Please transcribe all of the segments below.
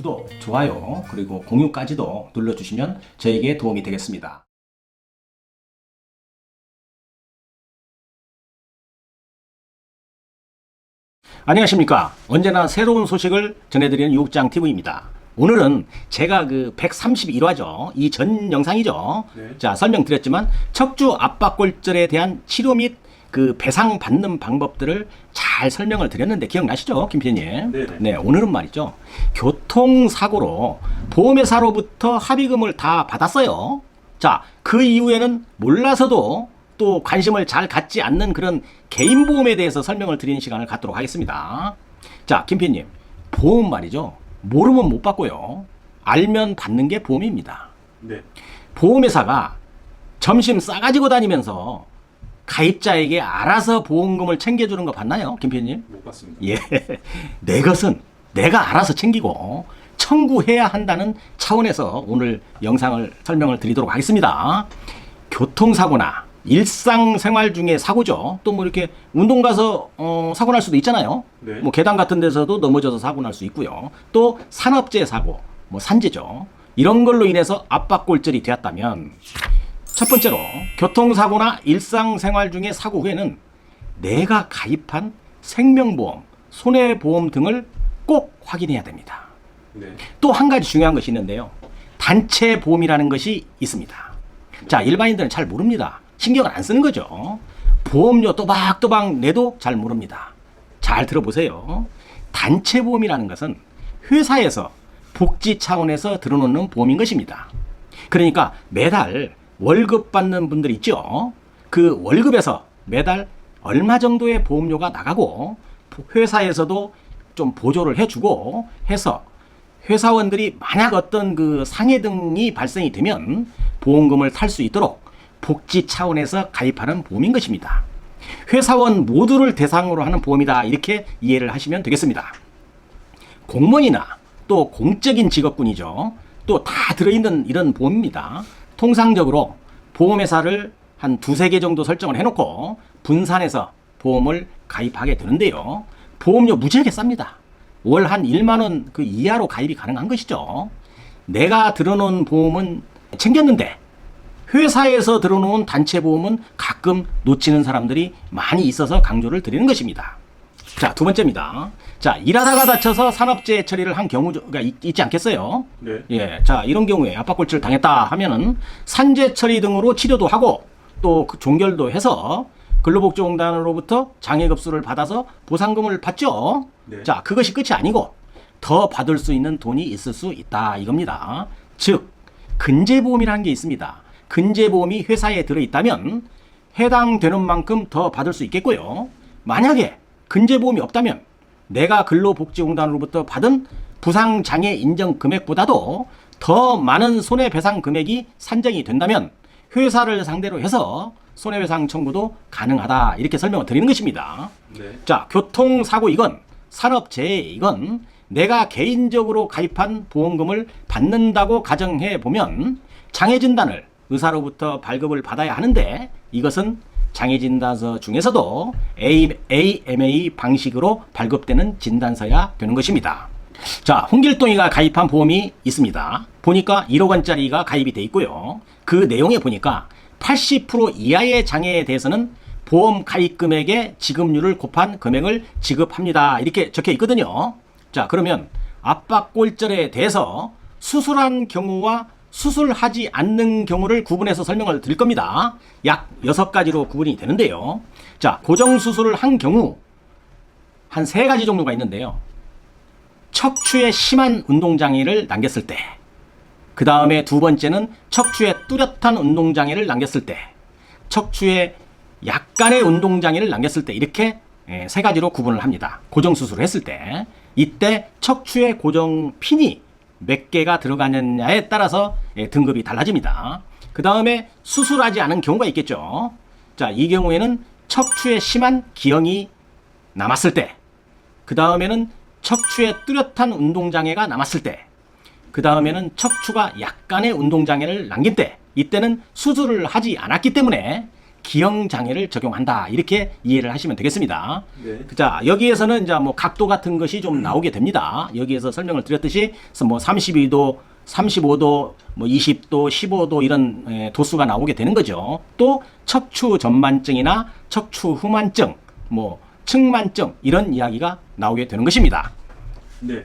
구독, 좋아요, 그리고 공유까지도 눌러주시면 저에게 도움이 되겠습니다. 안녕하십니까. 언제나 새로운 소식을 전해드리는 유국장TV입니다. 오늘은 제가 그 131화죠. 이 전 영상이죠. 네. 자, 설명드렸지만 척추 압박골절에 대한 치료 및 그 배상 받는 방법들을 잘 설명을 드렸는데 기억나시죠, 김 PD님? 네네. 네, 오늘은 말이죠. 교통사고로 보험회사로부터 합의금을 다 받았어요. 자, 그 이후에는 몰라서도 또 관심을 잘 갖지 않는 그런 개인보험에 대해서 설명을 드리는 시간을 갖도록 하겠습니다. 자, 김 PD님, 보험 말이죠. 모르면 못 받고요. 알면 받는 게 보험입니다. 네. 보험회사가 점심 싸가지고 다니면서 가입자에게 알아서 보험금을 챙겨주는 거 봤나요, 김 PD님? 못 봤습니다. 예. 내 것은 내가 알아서 챙기고 청구해야 한다는 차원에서 오늘 영상을 설명을 드리도록 하겠습니다. 교통사고나 일상생활 중에 사고죠. 또 뭐 이렇게 운동 가서 사고 날 수도 있잖아요. 네. 뭐 계단 같은 데서도 넘어져서 사고 날 수 있고요. 또 산업재해 사고, 뭐 산재죠. 이런 걸로 인해서 압박골절이 되었다면 첫 번째로 교통사고나 일상생활 중에 사고 후에는 내가 가입한 생명보험, 손해보험 등을 꼭 확인해야 됩니다. 네. 또 한 가지 중요한 것이 있는데요. 단체보험이라는 것이 있습니다. 자, 일반인들은 잘 모릅니다. 신경을 안 쓰는 거죠. 보험료 또박또박 내도 잘 모릅니다. 잘 들어보세요. 단체보험이라는 것은 회사에서 복지 차원에서 들어놓는 보험인 것입니다. 그러니까 매달 월급 받는 분들 있죠. 그 월급에서 매달 얼마 정도의 보험료가 나가고 회사에서도 좀 보조를 해주고 해서 회사원들이 만약 어떤 그 상해 등이 발생이 되면 보험금을 탈 수 있도록 복지 차원에서 가입하는 보험인 것입니다. 회사원 모두를 대상으로 하는 보험이다, 이렇게 이해를 하시면 되겠습니다. 공무원이나 또 공적인 직업군이죠. 또 다 들어있는 이런 보험입니다. 통상적으로 보험회사를 한 두세 개 정도 설정을 해놓고 분산해서 보험을 가입하게 되는데요. 보험료 무지하게 쌉니다. 월 한 1만 원 그 이하로 가입이 가능한 것이죠. 내가 들어놓은 보험은 챙겼는데 회사에서 들어놓은 단체 보험은 가끔 놓치는 사람들이 많이 있어서 강조를 드리는 것입니다. 자, 두 번째입니다. 자, 일하다가 다쳐서 산업재해 처리를 한 경우가 있지 않겠어요? 네. 예. 자, 이런 경우에 압박골절 당했다 하면은 산재 처리 등으로 치료도 하고 또 그 종결도 해서 근로복지공단으로부터 장애급수를 받아서 보상금을 받죠. 네. 자, 그것이 끝이 아니고 더 받을 수 있는 돈이 있을 수 있다, 이겁니다. 즉, 근제보험이라는 게 있습니다. 근제보험이 회사에 들어있다면 해당되는 만큼 더 받을 수 있겠고요. 만약에 근제보험이 없다면 내가 근로복지공단으로부터 받은 부상장애 인정 금액보다도 더 많은 손해배상 금액이 산정이 된다면 회사를 상대로 해서 손해배상 청구도 가능하다, 이렇게 설명을 드리는 것입니다. 네. 자, 교통사고 이건 산업재해 이건 내가 개인적으로 가입한 보험금을 받는다고 가정해 보면 장애진단을 의사로부터 발급을 받아야 하는데 이것은 장애진단서 중에서도 AMA 방식으로 발급되는 진단서야 되는 것입니다. 자, 홍길동이가 가입한 보험이 있습니다. 보니까 1억 원짜리가 가입이 돼 있고요. 그 내용에 보니까 80% 이하의 장애에 대해서는 보험 가입 금액의 지급률을 곱한 금액을 지급합니다, 이렇게 적혀 있거든요. 자, 그러면 압박골절에 대해서 수술한 경우와 수술하지 않는 경우를 구분해서 설명을 드릴 겁니다. 약 6가지로 구분이 되는데요. 자, 고정수술을 한 경우 한 3가지 종류가 있는데요. 척추에 심한 운동장애를 남겼을 때, 그 다음에 두 번째는 척추에 뚜렷한 운동장애를 남겼을 때, 척추에 약간의 운동장애를 남겼을 때, 이렇게 3가지로 구분을 합니다. 고정수술을 했을 때 이때 척추의 고정핀이 몇 개가 들어가느냐에 따라서 등급이 달라집니다. 그 다음에 수술하지 않은 경우가 있겠죠. 자, 이 경우에는 척추에 심한 기형이 남았을 때, 그 다음에는 척추에 뚜렷한 운동장애가 남았을 때, 그 다음에는 척추가 약간의 운동장애를 남긴 때, 이때는 수술을 하지 않았기 때문에 기형 장애를 적용한다. 이렇게 이해를 하시면 되겠습니다. 네. 자, 여기에서는 이제 뭐 각도 같은 것이 좀 나오게 됩니다. 여기에서 설명을 드렸듯이 뭐 32도, 35도, 뭐 20도, 15도 이런 도수가 나오게 되는 거죠. 또 척추 전만증이나 척추 후만증, 뭐 측만증 이런 이야기가 나오게 되는 것입니다. 네.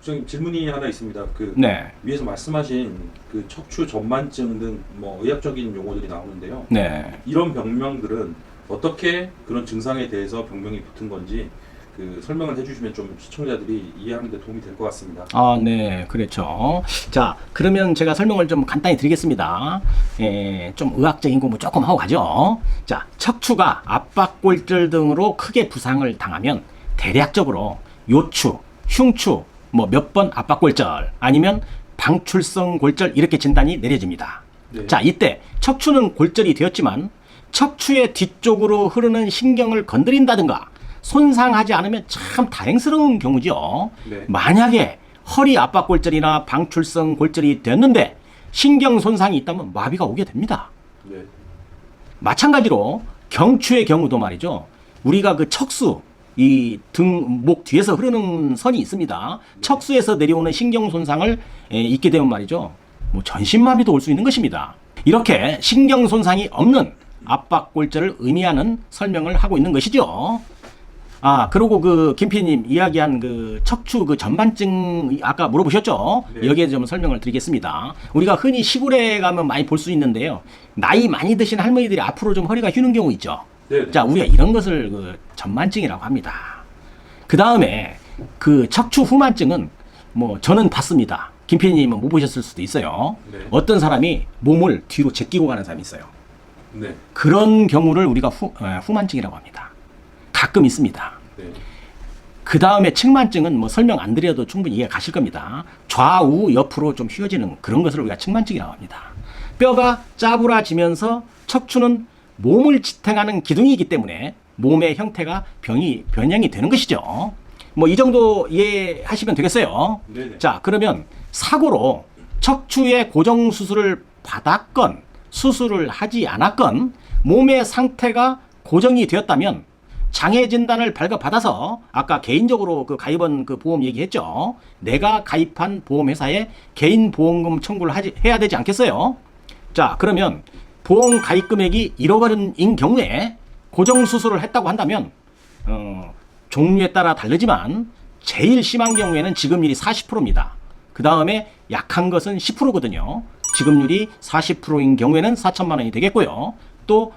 좀 질문이 하나 있습니다. 그 네. 위에서 말씀하신 그 척추 전만증 등 뭐 의학적인 용어들이 나오는데요. 네. 이런 병명들은 어떻게 그런 증상에 대해서 병명이 붙은 건지 그 설명을 해주시면 좀 시청자들이 이해하는 데 도움이 될 것 같습니다. 아, 네, 그렇죠. 자, 그러면 제가 설명을 좀 간단히 드리겠습니다. 좀 의학적인 공부 조금 하고 가죠. 자, 척추가 압박골절 등으로 크게 부상을 당하면 대략적으로 요추, 흉추, 뭐 몇 번 압박골절 아니면 방출성 골절 이렇게 진단이 내려집니다. 네. 자, 이때 척추는 골절이 되었지만 척추의 뒤쪽으로 흐르는 신경을 건드린다든가 손상하지 않으면 참 다행스러운 경우죠. 네. 만약에 허리 압박골절이나 방출성 골절이 됐는데 신경 손상이 있다면 마비가 오게 됩니다. 네. 마찬가지로 경추의 경우도 말이죠. 우리가 그 척수, 이 등, 목 뒤에서 흐르는 선이 있습니다. 척수에서 내려오는 신경 손상을 입게 되면 말이죠. 뭐 전신마비도 올 수 있는 것입니다. 이렇게 신경 손상이 없는 압박골절을 의미하는 설명을 하고 있는 것이죠. 아, 그리고 그 김PD님 이야기한 그 척추 그 전반증 아까 물어보셨죠? 네. 여기에 좀 설명을 드리겠습니다. 우리가 흔히 시골에 가면 많이 볼 수 있는데요. 나이 많이 드신 할머니들이 앞으로 좀 허리가 휘는 경우 있죠. 네. 자, 우리가 이런 것을 그 전만증이라고 합니다. 그 다음에 그 척추 후만증은 뭐 저는 봤습니다. 김PD님은 못 보셨을 수도 있어요. 네. 어떤 사람이 몸을 뒤로 제끼고 가는 사람이 있어요. 네. 그런 경우를 우리가 후만증이라고 합니다. 가끔 있습니다. 네. 그 다음에 측만증은 뭐 설명 안 드려도 충분히 이해가 가실 겁니다. 좌우 옆으로 좀 휘어지는 그런 것을 우리가 측만증이라고 합니다. 뼈가 짜부라지면서 척추는 몸을 지탱하는 기둥이기 때문에 몸의 형태가 변형이 되는 것이죠. 뭐 이 정도 이해하시면 되겠어요. 네네. 자, 그러면 사고로 척추의 고정 수술을 받았건 수술을 하지 않았건 몸의 상태가 고정이 되었다면 장애 진단을 발급받아서 아까 개인적으로 그 가입원 그 보험 얘기했죠. 내가 가입한 보험회사에 개인 보험금 청구를 해야 되지 않겠어요? 자, 그러면 보험 가입 금액이 1억 원인 경우에 고정 수술을 했다고 한다면 종류에 따라 다르지만 제일 심한 경우에는 지급률이 40%입니다. 그 다음에 약한 것은 10%거든요. 지급률이 40%인 경우에는 4천만 원이 되겠고요. 또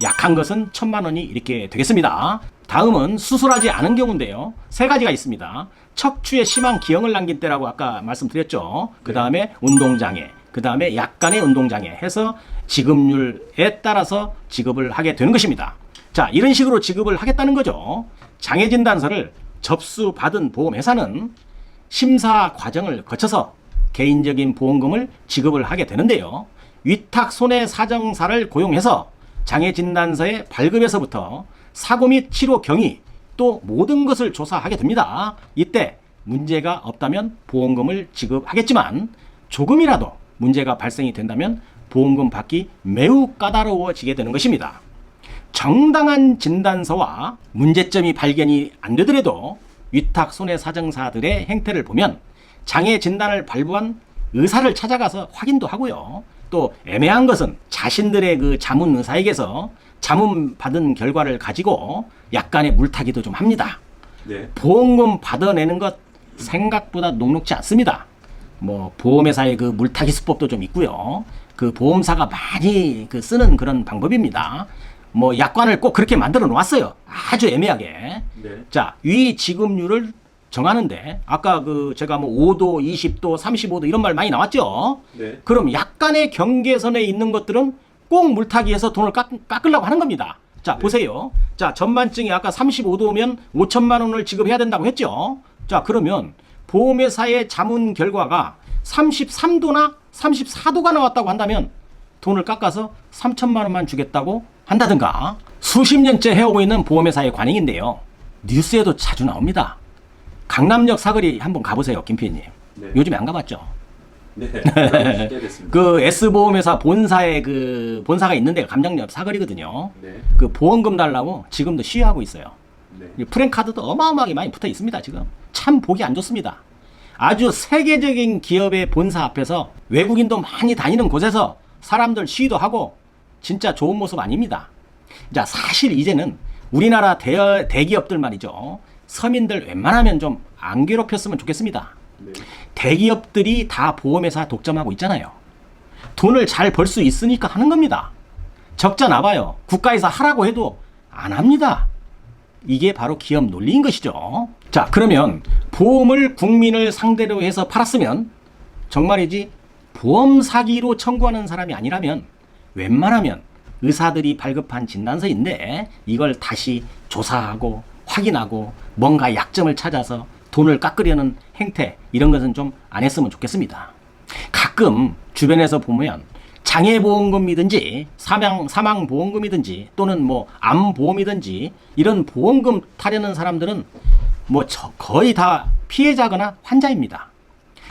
약한 것은 1,000만 원이 이렇게 되겠습니다. 다음은 수술하지 않은 경우인데요. 세 가지가 있습니다. 척추에 심한 기형을 남긴 때라고 아까 말씀드렸죠. 그 다음에 운동장애, 그 다음에 약간의 운동장애 해서 지급률에 따라서 지급을 하게 되는 것입니다. 자, 이런 식으로 지급을 하겠다는 거죠. 장애진단서를 접수받은 보험회사는 심사 과정을 거쳐서 개인적인 보험금을 지급을 하게 되는데요. 위탁 손해사정사를 고용해서 장애진단서의 발급에서부터 사고 및 치료 경위 또 모든 것을 조사하게 됩니다. 이때 문제가 없다면 보험금을 지급하겠지만 조금이라도 문제가 발생이 된다면 보험금 받기 매우 까다로워지게 되는 것입니다. 정당한 진단서와 문제점이 발견이 안 되더라도 위탁 손해사정사들의 행태를 보면 장애 진단을 발부한 의사를 찾아가서 확인도 하고요. 또 애매한 것은 자신들의 그 자문 의사에게서 자문 받은 결과를 가지고 약간의 물타기도 좀 합니다. 네. 보험금 받아내는 것 생각보다 녹록지 않습니다. 뭐 보험회사의 그 물타기 수법도 좀 있고요. 그 보험사가 많이 그 쓰는 그런 방법입니다. 뭐 약관을 꼭 그렇게 만들어 놓았어요. 아주 애매하게. 네. 자, 위 지급률을 정하는데 아까 그 제가 뭐 5도, 20도, 35도 이런 말 많이 나왔죠. 네. 그럼 약간의 경계선에 있는 것들은 꼭 물타기해서 돈을 깎으려고 하는 겁니다. 자, 보세요. 자, 전만증이 아까 35도면 5천만 원을 지급해야 된다고 했죠. 자, 그러면 보험회사의 자문 결과가 33도나 34도가 나왔다고 한다면 돈을 깎아서 3천만 원만 주겠다고 한다든가 수십 년째 해오고 있는 보험회사의 관행인데요. 뉴스에도 자주 나옵니다. 강남역 사거리 한번 가보세요, 김PD님. 네. 요즘에 안 가봤죠? 네, 쉽게 됐습니다. 그 S보험회사 본사가 있는 데가 감정역 사거리거든요. 네, 그 보험금 달라고 지금도 시위하고 있어요. 네, 이 프랜카드도 어마어마하게 많이 붙어 있습니다. 지금 참 보기 안 좋습니다. 아주 세계적인 기업의 본사 앞에서 외국인도 많이 다니는 곳에서 사람들 시위도 하고 진짜 좋은 모습 아닙니다. 자, 사실 이제는 우리나라 대기업들 말이죠. 서민들 웬만하면 좀 안 괴롭혔으면 좋겠습니다. 네, 대기업들이 다 보험회사 독점하고 있잖아요. 돈을 잘 벌 수 있으니까 하는 겁니다. 적자 나봐요. 국가에서 하라고 해도 안 합니다. 이게 바로 기업 논리인 것이죠. 자, 그러면 보험을 국민을 상대로 해서 팔았으면 정말이지 보험 사기로 청구하는 사람이 아니라면 웬만하면 의사들이 발급한 진단서인데 이걸 다시 조사하고 확인하고 뭔가 약점을 찾아서 돈을 깎으려는 행태 이런 것은 좀 안 했으면 좋겠습니다. 가끔 주변에서 보면 장애보험금이든지 사망보험금이든지 또는 뭐 암보험이든지 이런 보험금 타려는 사람들은 뭐 거의 다 피해자거나 환자입니다.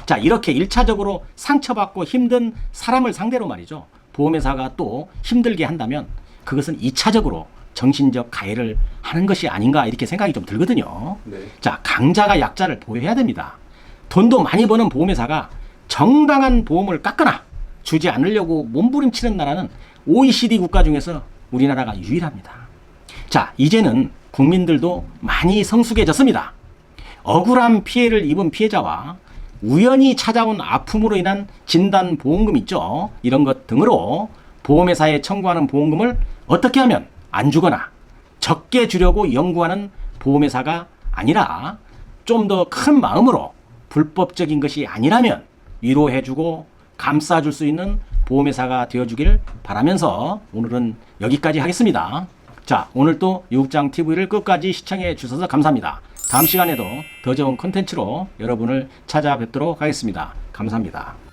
자, 이렇게 1차적으로 상처받고 힘든 사람을 상대로 말이죠. 보험회사가 또 힘들게 한다면 그것은 2차적으로 정신적 가해를 하는 것이 아닌가 이렇게 생각이 좀 들거든요. 네, 자, 강자가 약자를 보호해야 됩니다. 돈도 많이 버는 보험회사가 정당한 보험을 깎거나 주지 않으려고 몸부림치는 나라는 OECD 국가 중에서 우리나라가 유일합니다. 자, 이제는 국민들도 많이 성숙해졌습니다. 억울한 피해를 입은 피해자와 우연히 찾아온 아픔으로 인한 진단보험금 있죠. 이런 것 등으로 보험회사에 청구하는 보험금을 어떻게 하면 안 주거나 적게 주려고 연구하는 보험회사가 아니라 좀 더 큰 마음으로 불법적인 것이 아니라면 위로해주고 감싸줄 수 있는 보험회사가 되어주길 바라면서 오늘은 여기까지 하겠습니다. 자, 오늘도 유국장TV를 끝까지 시청해 주셔서 감사합니다. 다음 시간에도 더 좋은 콘텐츠로 여러분을 찾아뵙도록 하겠습니다. 감사합니다.